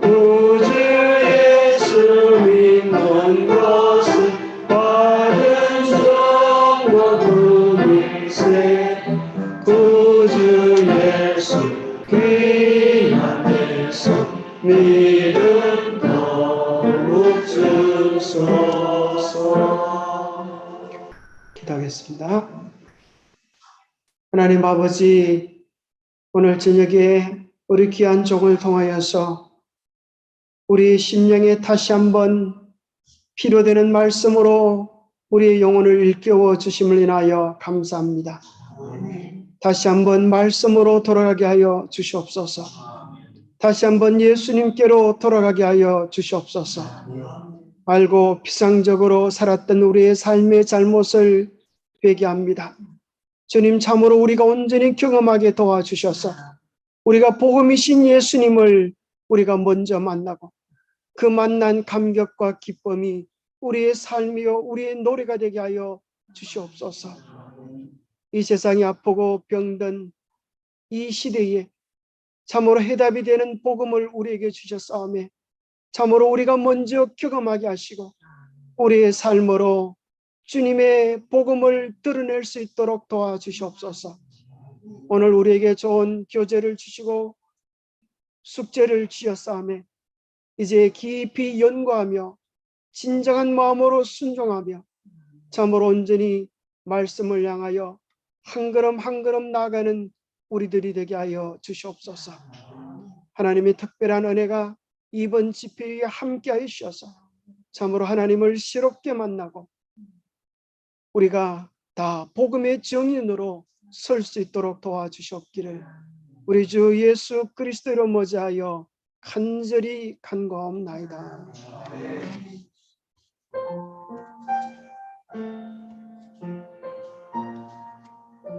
구주 예수 믿는 것은 바른 증거 그일세 구주 예수 귀한 예수 믿음 더욱 주소서. 기도하겠습니다. 하나님 아버지, 오늘 저녁에 우리 귀한 종을 통하여서 우리 심령에 다시 한번 필요되는 말씀으로 우리의 영혼을 일깨워 주심을 인하여 감사합니다. 다시 한번 말씀으로 돌아가게 하여 주시옵소서. 다시 한번 예수님께로 돌아가게 하여 주시옵소서. 알고 피상적으로 살았던 우리의 삶의 잘못을 회개합니다. 주님, 참으로 우리가 온전히 경험하게 도와주셔서 우리가 복음이신 예수님을 우리가 먼저 만나고 그 만난 감격과 기쁨이 우리의 삶이요 우리의 노래가 되게 하여 주시옵소서. 이 세상이 아프고 병든 이 시대에 참으로 해답이 되는 복음을 우리에게 주셨사오매 참으로 우리가 먼저 경험하게 하시고 우리의 삶으로 주님의 복음을 드러낼 수 있도록 도와주시옵소서. 오늘 우리에게 좋은 교제를 주시고 숙제를 주셨사오매 이제 깊이 연구하며 진정한 마음으로 순종하며 참으로 온전히 말씀을 향하여 한 걸음 한 걸음 나아가는 우리들이 되게 하여 주시옵소서. 하나님의 특별한 은혜가 이번 집회에 함께하여 주셔서 참으로 하나님을 새롭게 만나고 우리가 다 복음의 증인으로 설 수 있도록 도와주시옵기를 우리 주 예수 그리스도로 모자하여 간절히 간구하옵나이다.